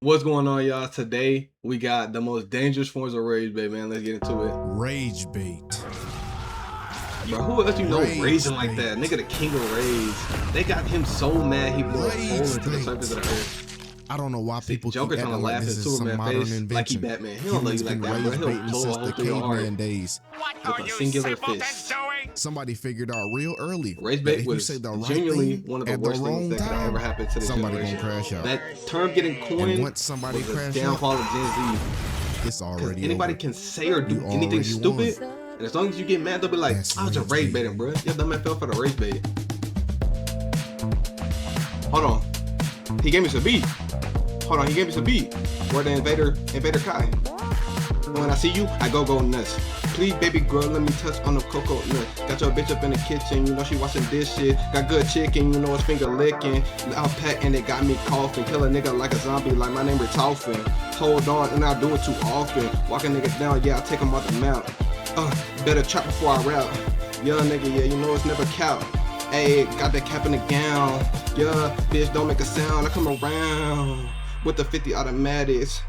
What's going on, y'all? Today we got the most dangerous forms of Ragebait, man. Let's get into it. Ragebait. Bro, who else you know raging like that? Nigga, the king of rage. They got him so mad he blew a hole into the surface of the earth. I don't know why people Joker keep trying to acting laugh like this at is some Superman modern face invention. like he Batman. He don't know you like that, bro. He'll blow a hole through your heart days. with a singular fist. Somebody figured out real early Ragebait was genuinely one of the worst things that could have ever happened to this generation. Gonna crash out. That term getting coined and once somebody was crashes the downfall of Gen Z. It's already anybody over. can say or do anything stupid, and as long as you get mad, they'll be like, I was just rage baiting, bro. Your dumb man fell for the rage bait. Hold on. He gave me some beat. Hold on, he gave me some beat. Where the Invader Kai. When I see you, I go nuts. Please, baby girl, let me touch on the cocoa nut. Got your bitch up in the kitchen, you know she washing dishes. Got good chicken, you know it's finger licking. I'm pet and it got me coughing. Kill a nigga like a zombie, like my name is Taufen. Hold on, and I do it too often. Walking niggas down, yeah, I take them off the mount. Better chop before I rap. Young nigga, yeah, you know it's never count. Ayy, got that cap in the gown. Yeah, bitch, don't make a sound. I come around with the 50 automatics.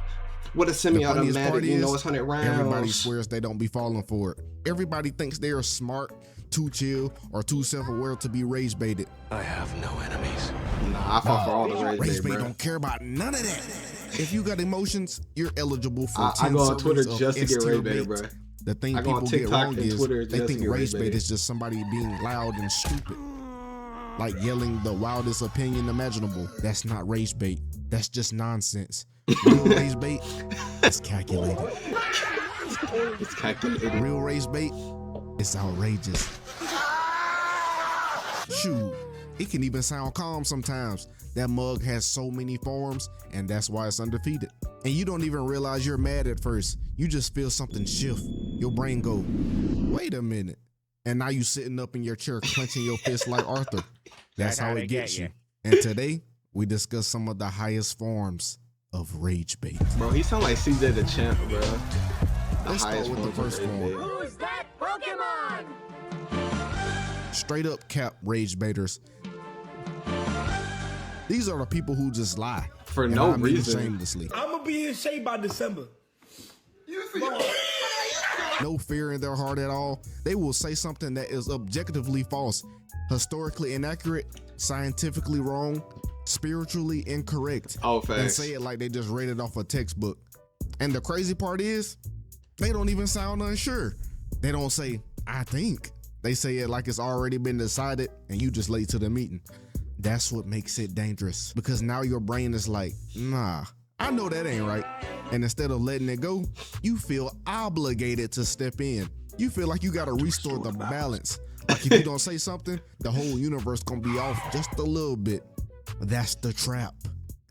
With a semi-automatic, you know it's 100 rounds. Everybody swears they don't be falling for it. Everybody thinks they are smart, too chill, or too self-aware to be rage baited. I have no enemies. Nah, I fall for all the rage bait, bro. Don't care about none of that. If you got emotions, you're eligible for 10 I go on Twitter just to get rage baited, bro. The thing people get wrong is they think rage bait is just somebody being loud and stupid. Like yelling the wildest opinion imaginable. That's not rage bait. That's just nonsense. Real rage bait is calculated. It's calculated. Real rage bait is outrageous. Shoot, it can even sound calm sometimes. That mug has so many forms, and that's why it's undefeated. And you don't even realize you're mad at first. You just feel something shift. Your brain go, wait a minute. And now you sitting up in your chair clenching your fist like Arthur. That's how it gets you. And today, we discuss some of the highest forms of rage bait. Bro, he sound like CJ the Champ, bro. Let's start with the first form. Who's that Pokemon? Straight up cap rage baiters. These are the people who just lie. For no reason. Shamelessly. I'm gonna be in shape by December. No fear in their heart at all. They will say something that is objectively false, historically inaccurate, scientifically wrong, spiritually incorrect. Oh, facts. And say it like they just read it off a textbook. And the crazy part is, they don't even sound unsure. They don't say, I think. They say it like it's already been decided and you just late to the meeting. That's what makes it dangerous, because now your brain is like, nah, I know that ain't right. And instead of letting it go, you feel obligated to step in. You feel like you gotta restore the balance. Like if you don't say something, the whole universe gonna be off just a little bit. That's the trap.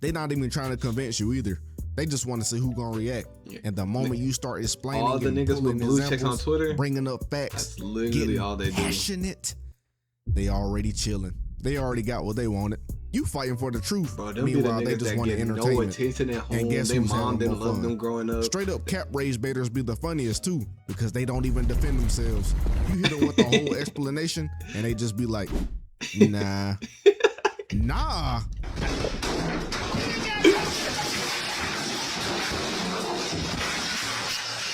They're not even trying to convince you either. They just want to see who gonna react. And the moment you start explaining all the niggas with blue checks on Twitter, bringing up facts, that's literally all they do. Passionate, they already chilling. They already got what they wanted. You fighting for the truth. Bro, them meanwhile, be the they just want entertainment. No attention at home. And guess their who's mom didn't love fun? them growing up. Straight up cap rage baiters be the funniest too, because they don't even defend themselves. You hit them with the whole explanation, and they just be like, nah, nah.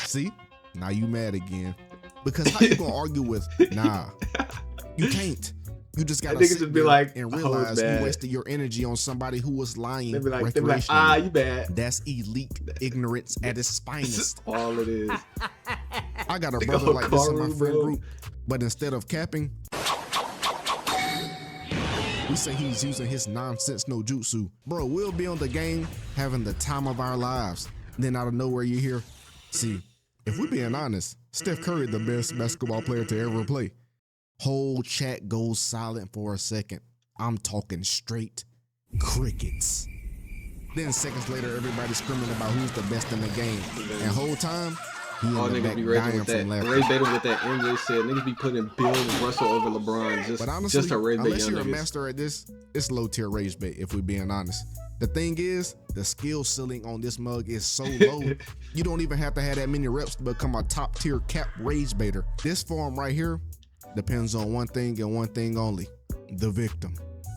See, now you mad again. Because how you gonna argue with nah? You can't. You just gotta sit be like, and realize you wasted your energy on somebody who was lying. They be like, ah, you bad. That's elite ignorance at its finest. All it is. I got a brother like this in my friend group, but instead of capping, we say he's using his nonsense no jutsu. Bro, we'll be on the game having the time of our lives. Then out of nowhere you hear, see, if we're being honest, Steph Curry the best basketball player to ever play. Whole chat goes silent for a second. I'm talking straight crickets. Then seconds later, everybody's screaming about who's the best in the game. And whole time, he in the back dying from laughter. Ray Bader with that MJ said, niggas be putting Bill and Russell over LeBron just, but honestly, just to rage bait unless young you're a niggas. master at this, it's low tier rage bait if we're being honest. The thing is, the skill ceiling on this mug is so low, you don't even have to have that many reps to become a top tier cap rage baiter. This form right here depends on one thing and one thing only, the victim.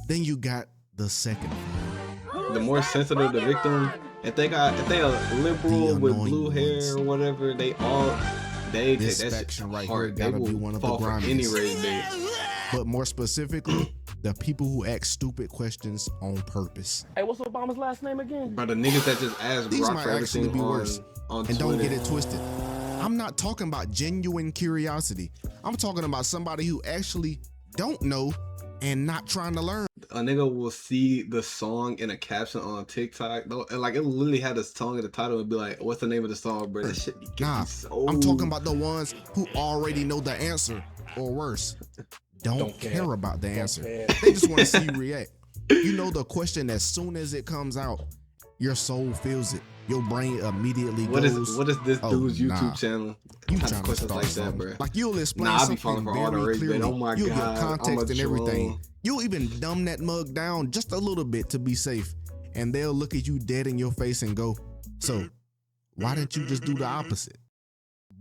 Then you got the second form. The more sensitive the victim, If they a liberal The with annoying blue hair ones. or whatever, they take This that shit faction right hard. here They gotta will be one of the fall for any grimiest. rage bait. But more specifically, the people who ask stupid questions on purpose. Hey, what's Obama's last name again? But the niggas that just ask These Rock might for actually everything be on worse. on And Twitter. don't get it twisted. I'm not talking about genuine curiosity. I'm talking about somebody who actually don't know and not trying to learn. A nigga will see the song in a caption on TikTok, and like it literally had a song in the title and be like, "What's the name of the song, bro?" That shit be getting Nah, me so. I'm talking about the ones who already know the answer, or worse, don't care about the answer. They just want to see you react. You know the question as soon as it comes out, your soul feels it. Your brain immediately What goes. is this "Oh, dude's YouTube nah. channel? You Type of trying to questions start like that, something. bro. Like you'll explain Nah, I be falling something for all the very rage bait. clearly. Oh my You'll God, give context I'm a and everything. drone. You'll even dumb that mug down just a little bit to be safe. And they'll look at you dead in your face and go, "So, why didn't you just do the opposite?"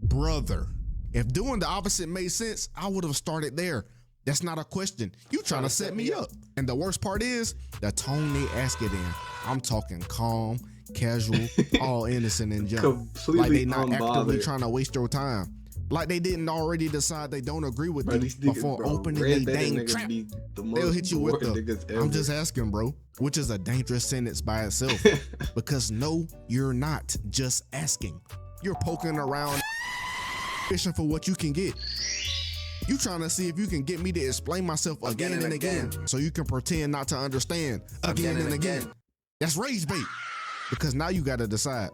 Brother, if doing the opposite made sense, I would have started there. That's not a question. You trying to set me up. And the worst part is the tone they ask it in. I'm talking calm, casual, all innocent and jump. Completely Like they not actively unbothered. trying to waste your time. Like they didn't already decide they don't agree with Bro, you these niggas, before bro, opening red their banded dang niggas trap. be the most They'll hit you with boring the, niggas "I'm ever. just asking, bro," which is a dangerous sentence by itself. Because no, you're not just asking. You're poking around, fishing for what you can get. You trying to see if you can get me to explain myself again and again, so you can pretend not to understand again and again. That's rage bait. Because now you gotta decide,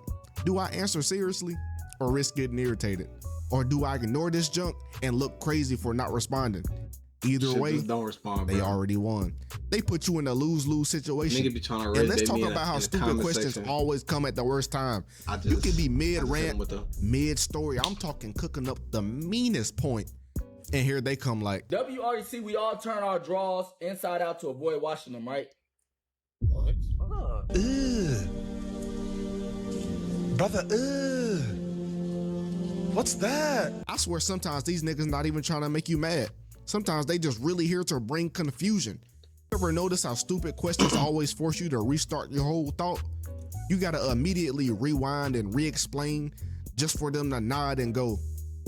do I answer seriously or risk getting irritated? Or do I ignore this junk and look crazy for not responding? Either Shit, way, just don't respond, they bro. already won. They put you in a lose-lose situation. Nigga be trying to And rage let's bait talk me about how in the stupid comment questions section. always come at the worst time. You can be mid-rant, with them. mid-story. I'm talking cooking up the meanest point. And here they come like, WRC, we all turn our drawers inside out to avoid washing them, right? Brother, what's that? I swear sometimes these niggas not even trying to make you mad. Sometimes they just really here to bring confusion. You ever notice how stupid questions always force you to restart your whole thought? You gotta immediately rewind and re-explain just for them to nod and go,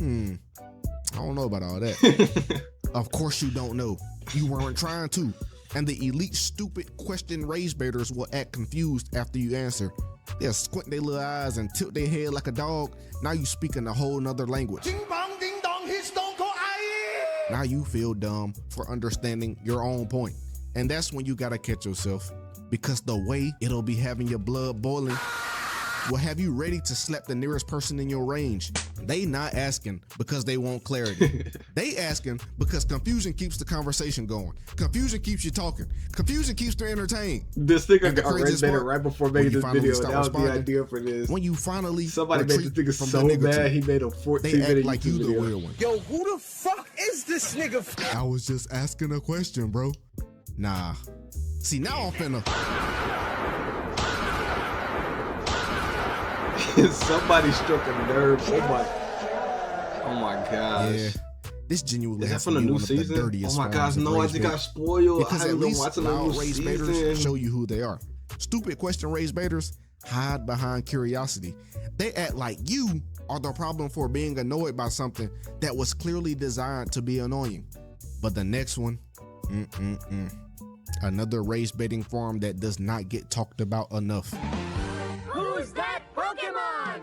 I don't know about all that. Of course you don't know. You weren't trying to. And the elite stupid question rage baiters will act confused after you answer. They'll squint their little eyes and tilt their head like a dog. Now you speaking a whole nother language. Now you feel dumb for understanding your own point. And that's when you gotta catch yourself. Because the way it'll be having your blood boiling will have you ready to slap the nearest person in your range. They not asking because they want clarity. They asking because confusion keeps the conversation going. Confusion keeps you talking. Confusion keeps them entertained. This nigga And the got craziest red baited part, right before when making you this finally video. start That was the responding, idea for this. When you finally Somebody made this retreat nigga from so the nigga bad, tree, he made a they 14-minute act like you YouTube the video. real one. Yo, who the fuck is this nigga? I was just asking a question, bro. Nah. See, now I'm finna. Somebody struck a nerve. Oh my gosh. Yeah. This genuinely Is that has from to the be new one of the season? dirtiest Oh my forms gosh, of no, I rage just bait. got spoiled. Because I at haven't been least watching the loud new rage baiters season. show you who they are. Stupid question rage baiters hide behind curiosity. They act like you are the problem for being annoyed by something that was clearly designed to be annoying. But the next one, another rage baiting form that does not get talked about enough. Who's that Pokemon?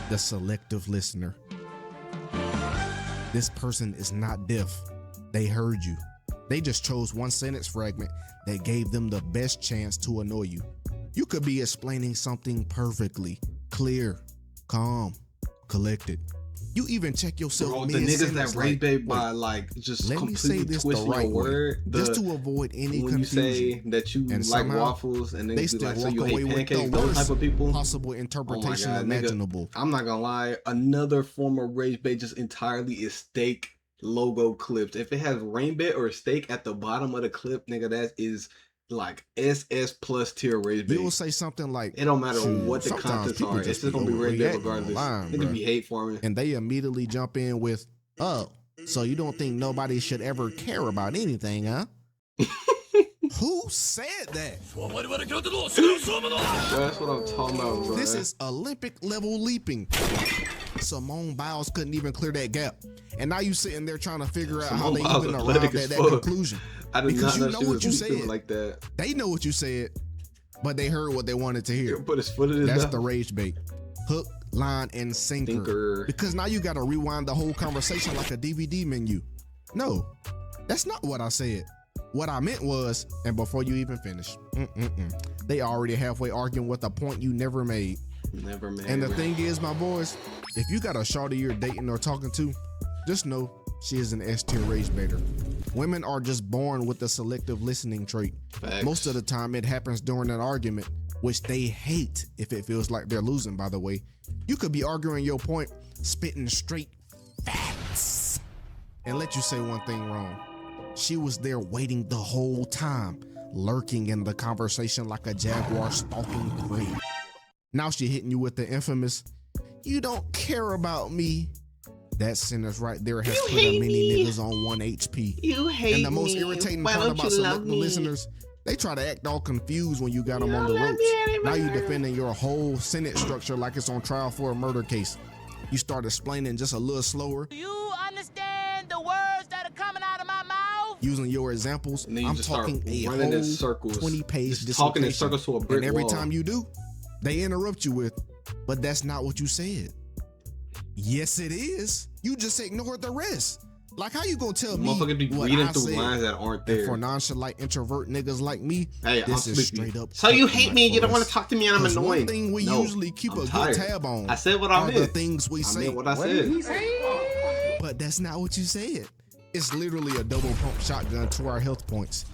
The selective listener. This person is not deaf. They heard you. They just chose one sentence fragment that gave them the best chance to annoy you. You could be explaining something perfectly clear, calm, collected. You even check yourself Bro, the niggas that mid-sentence rage bait wait, by like just let me say completely this the twisting right your way, word. just to avoid any when you say confusion. that you And like somehow, waffles and then They be still like, so walk you away hate with pancakes, the those type worst of people. possible Oh my interpretation God, imaginable. nigga, I'm not gonna lie. Another form of rage bait just entirely is steak logo clips. If it has rainbit or steak at the bottom of the clip, nigga, that is like SS plus tier rage bait. You'll say something like, It don't matter "Shoot, what the sometimes contents people are. It's just gonna be rage bait overreacting regardless. online, It bruh." can be hate for me. And they immediately jump in with, "Oh, so you don't think nobody should ever care about anything, huh?" Who said that? Bro, that's what I'm talking about, bro. This is Olympic level leaping. Simone Biles couldn't even clear that gap. And now you sitting there trying to figure out how they even arrived at that conclusion. I did Because not you know know she what you was said. like that. They know what you said, but they heard what they wanted to hear. Put his foot in his That's mouth. the rage bait. Hook, line, and sinker. Because now you got to rewind the whole conversation like a DVD menu. No, that's not what I said. What I meant was, and before you even finish, they already halfway arguing with a point you never made. Never made. And the thing is, my boys, if you got a shawty you're dating or talking to, just know she is an S-tier rage baiter. Women are just born with the selective listening trait. Facts. Most of the time it happens during an argument, which they hate if it feels like they're losing, by the way. You could be arguing your point, spitting straight facts, and let you say one thing wrong. She was there waiting the whole time, lurking in the conversation like a jaguar stalking prey. Now she hitting you with the infamous, "You don't care about me." That sentence right there has put a many niggas on 1 HP. You hate And the most irritating part about selective listeners, they try to act all confused when you got them on the ropes. Now you defending your whole sentence structure like it's on trial for a murder case. You start explaining just a little slower. Do you understand the words that are coming out of my mouth? Using your examples, And then you I'm just start talking a running in whole circles, 20-page just talking in dissertation. circles to a brick And every wall. time you do, they interrupt you with, "But that's not what you said." Yes, it is. You just ignored the rest. Like, how you gonna tell me Motherfuckers be what reading I through said? lines that aren't And there. for nonchalant introvert niggas like me, Hey, this I'm is sleepy. straight up. So you fucking hate me and you don't for want us. to talk to me and I'm 'Cause annoying. One thing we No, usually keep I'm a tired. good tab on I said what I are the meant. things we I say. meant what I said. But that's not what you said. It's literally a double pump shotgun to our health points.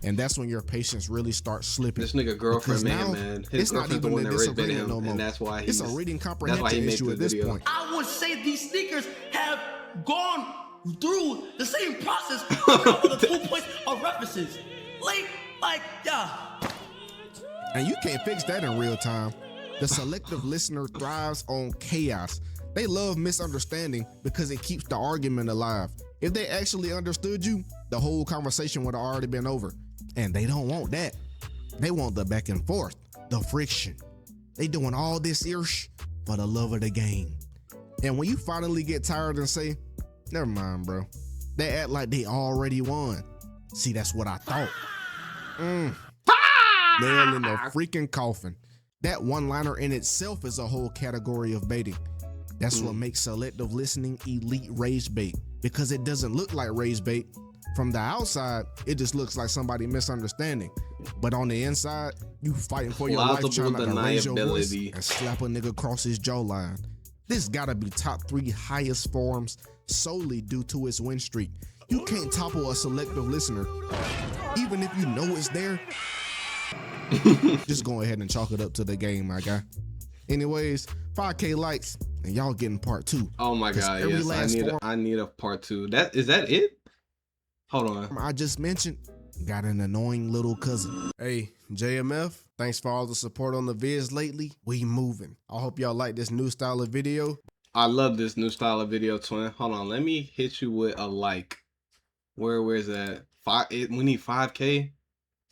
And that's when your patience really starts slipping. This nigga girlfriend, Because now, man. His it's not girlfriend's the even one a that raised disagreement him, no more. and that's why It's a reading comprehension made issue the at this video. point. I would say these sneakers have gone through the same process with the 2 points of references. Yeah. And you can't fix that in real time. The selective listener thrives on chaos. They love misunderstanding because it keeps the argument alive. If they actually understood you, the whole conversation would have already been over. And they don't want that. They want the back and forth, the friction. They doing all this ish for the love of the game. And when you finally get tired and say, "Never mind, bro," they act like they already won. See, that's what I thought. Nail in the freaking coffin. That one-liner in itself is a whole category of baiting. That's what makes selective listening elite rage bait, because it doesn't look like rage bait. From the outside, it just looks like somebody misunderstanding. But on the inside, you fighting for your life, trying not to raise your voice deniability. and slap a nigga across his jawline. This gotta be top 3 highest forms solely due to its win streak. You can't topple a selective listener. Even if you know it's there, just go ahead and chalk it up to the game, my guy. Anyways, 5K likes, and y'all getting part 2. Oh my 'Cause god, every yes, last form I need a part 2. Is that it? Hold on. I just mentioned got an annoying little cousin. Hey, JMF, thanks for all the support on the vids lately. We moving. I hope y'all like this new style of video. I love this new style of video, twin. Hold on, let me hit you with a like. Where's that? We need 5K.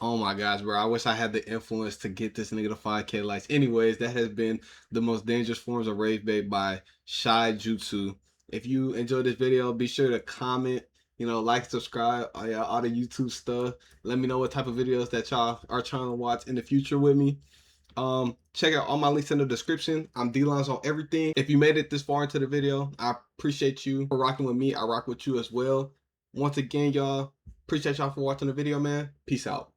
Oh my gosh, bro. I wish I had the influence to get this nigga to 5K likes. Anyways, that has been the most dangerous forms of rage bait by Chi Jutsu. If you enjoyed this video, be sure to comment, like, subscribe, all the YouTube stuff. Let me know what type of videos that y'all are trying to watch in the future with me. Check out all my links in the description. I'm dlahnz on everything. If you made it this far into the video, I appreciate you for rocking with me. I rock with you as well. Once again, y'all, appreciate y'all for watching the video, man. Peace out.